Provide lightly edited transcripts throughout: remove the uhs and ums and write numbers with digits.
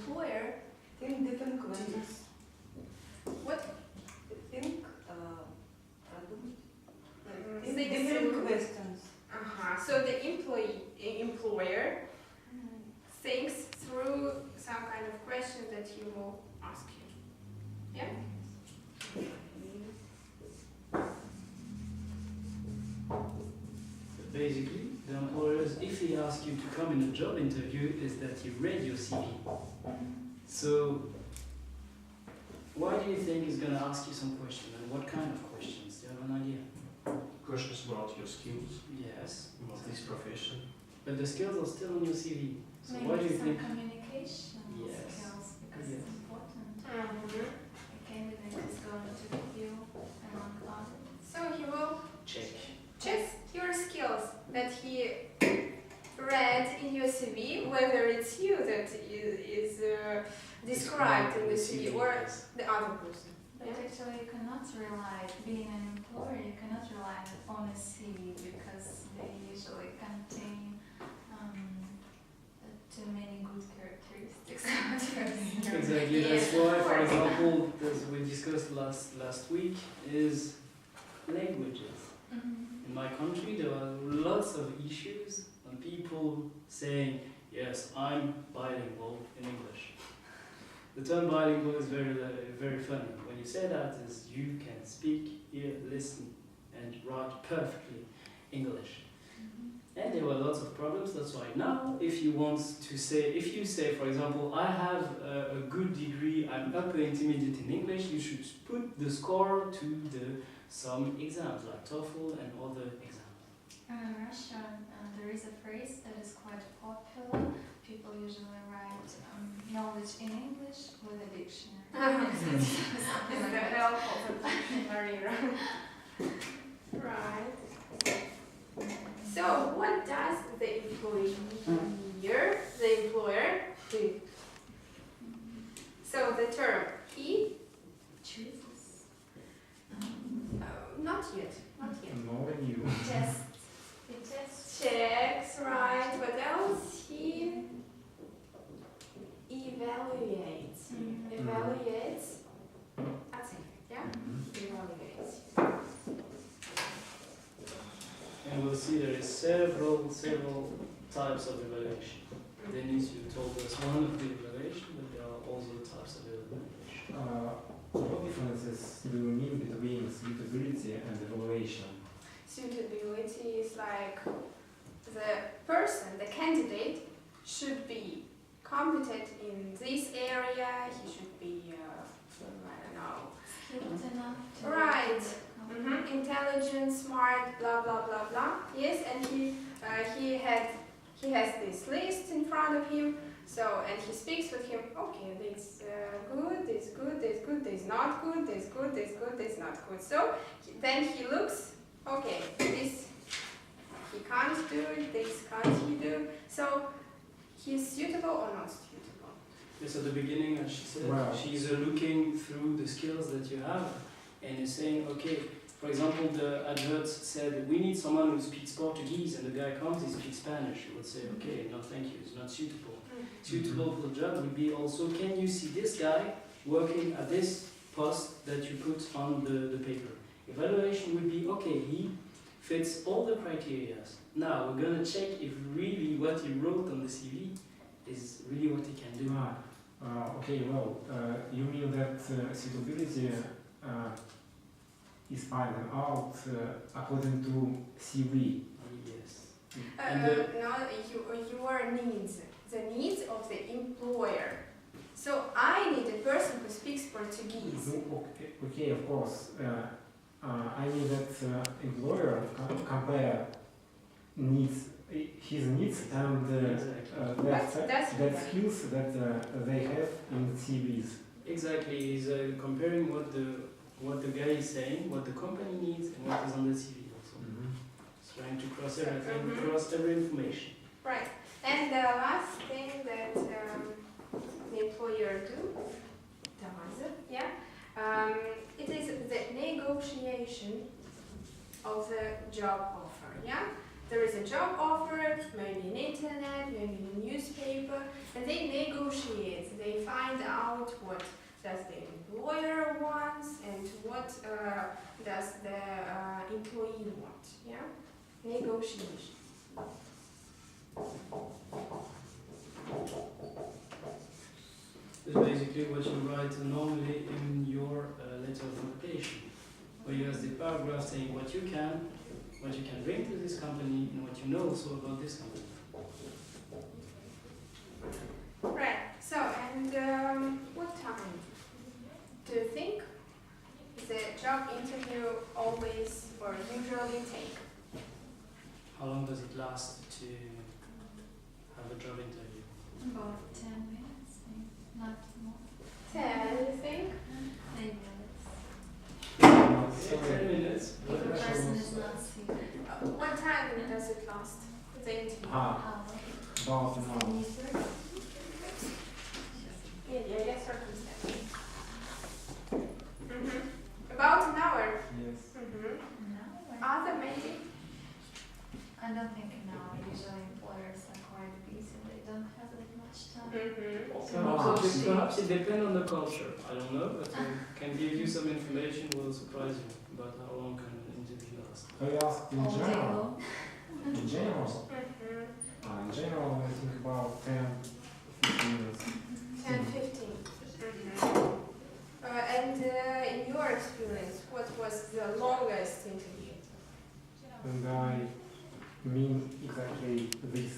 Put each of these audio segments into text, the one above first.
employer. Think different questions. What? Think Think different through. questions. So the employer thinks through some kind of question that he will ask you. Yeah? Basically, the employers, if he asks you to come in a job interview, is that he read your CV. So, why do you think he's going to ask you some questions, and what kind of questions? Do you have an idea? Questions about your skills, Yes. about this profession. But the skills are still on your CV. So Maybe why do you some think? communication Yes. skills, because Yes. it's important. Mm-hmm. A candidate is going to review among others. So he will Check. check your skills that he read in your CV, whether it's you that is described in the CV or the other person. But actually you cannot rely, being an employer, you cannot rely on a CV because they usually contain too many good characteristics. Exactly. Yes, That's of why, for course. example, as we discussed last week, is languages. In my country, there are lots of issues and people saying, yes, I'm bilingual in English. The term bilingual is very funny. When you say that, is you can speak, hear, listen, and write perfectly English. And there were lots of problems. That's why now, if you say, for example, I have a good degree, I'm upper intermediate in English, you should put the score to some exams like TOEFL and other exams. In Russia, there is a phrase that is quite popular. People usually write knowledge in English with a dictionary. Something like The that. help of a dictionary, right? So, what does the employer do? So, the term he chooses. Not yet. Knowing you. Tests. It tests. Checks, right? What else? He evaluates. Evaluates. Оценивает, yeah? Evaluates. And we'll see there is several types of evaluation. Denise, you told us one of the evaluation, but there are also types of evaluation. What differences do you mean between suitability and evaluation? Suitability is like the person, the candidate, should be competent in this area. He should be, I don't know, Skilled enough to right. do the Intelligent, smart, blah blah blah blah. Yes, and he has this list in front of him. So, and he speaks with him. Okay, this good, this good, this good, this not good, this good, this good, this not good. So then he looks. Okay, this he can't do it. This can't he do? So he's suitable or not suitable? Yes, at the beginning, as she said, Wow. she's looking through the skills that you have and is saying, okay, for example, the adverts said, we need someone who speaks Portuguese, and the guy comes, he speaks Spanish. You would say, okay, no thank you, it's not suitable. Suitable for the job would be also, can you see this guy working at this post that you put on the paper? Evaluation would be, okay, he fits all the criteria. Now, we're going to check if really what he wrote on the CV is really what he can do. Okay, well, you mean that suitability is found out according to CV? Yes. No, your needs, the needs of the employer. So I need a person who speaks Portuguese. Okay, of course. I mean that employer compare needs, his needs and That's that skills that they have in CVs. Exactly, he's comparing what the guy is saying, what the company needs, and what is on the CV also. He's trying to cross everything, cross every information. Right. And the last thing that the employer does, it is the negotiation of the job offer. Yeah. there is a job offer, maybe in internet, maybe in newspaper, and they negotiate. They find out what does the employer wants and what does the employee want. Yeah, negotiation. It's basically what you write normally in your letter of invitation, where you have the paragraph saying what you can bring to this company, and what you know also about this company. Right. So, and what time do you think the job interview always or usually take? How long does it last to have a job interview? About 10 minutes, maybe, not more. 10, you think? Maybe Yeah, 10 minutes. if the person is not sick. What time does it last? The interview? Ah, about an hour. Yeah, circumstance. About an hour. Yes. Other maybe? I don't think now. Usually employers are quite busy. They don't have that much time. Perhaps it depends on the culture. I don't know, but can give you some information will surprise you about how long can an interview last. I asked in All day general. long. In general? In general, I think about 10-15 minutes. 10, 15. And in your experience, what was the longest interview? And I mean exactly this.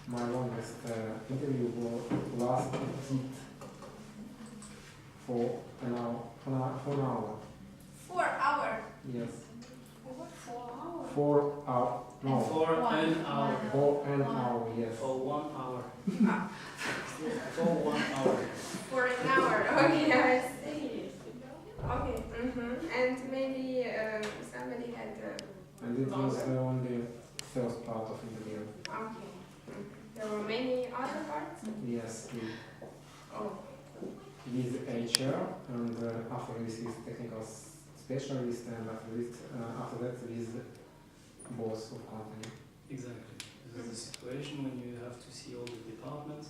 My longest interview will last for an hour. For an hour. 4 hours. Yes. What, 4 hours? 4 hours. No. For an hour. For an hour. Yes. For 1 hour. For 1 hour. For an hour. Okay, I see. Okay. And maybe somebody had. And it was only first part of interview. Okay. There were many other parts. Yes. Oh. With HR, and after this is technical specialist, and after that with boss of company. Exactly. This is a situation when you have to see all the departments.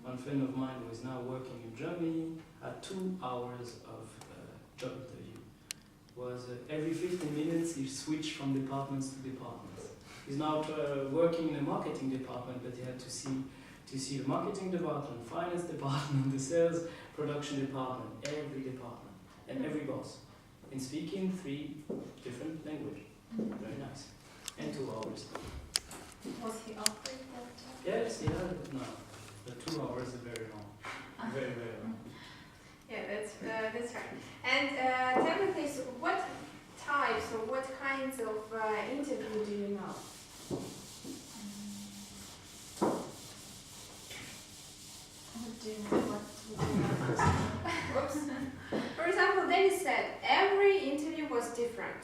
One friend of mine who is now working in Germany had 2 hours of job interview. Was every 15 minutes he switched from departments to departments. He's now working in a marketing department, but he had to see the marketing department, finance department, the sales, production department, every department, and every boss. And speaking 3 different languages. Very nice. And 2 hours. Was he offered that job? Yes, he had it now. The 2 hours is very long. Very, very long. Yeah, that's right. And tell me please, what types or what kinds of interview do you know? What do you know? What would you like to know? Oops. For example, Dennis said every interview was different.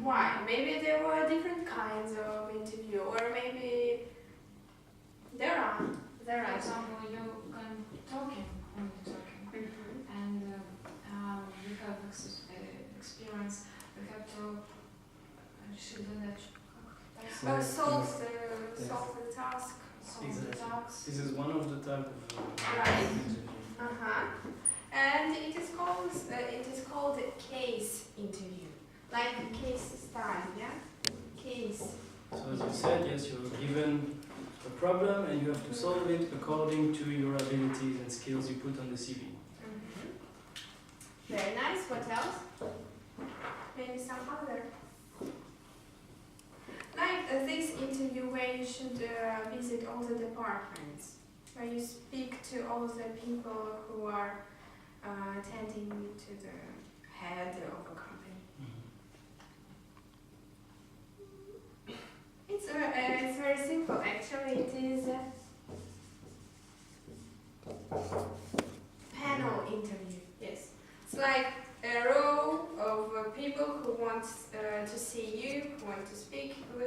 Why? Maybe there were different kinds of interview, or maybe there are. For example, you can talking, and we have experience. We have to Solve the task. Exactly. This is one of the type of Right. interview. And it is called a case interview, like a case study, yeah? Case. So as you said, yes, you're given a problem and you have to solve it according to your abilities and skills you put on the CV. Very nice. What else? Maybe some other. Like this interview where you should visit all the departments, where you speak to all the people who are attending to the head of a company. It's very simple actually. It is a panel interview. Yes, it's like a row of people who want to see you, who want to speak with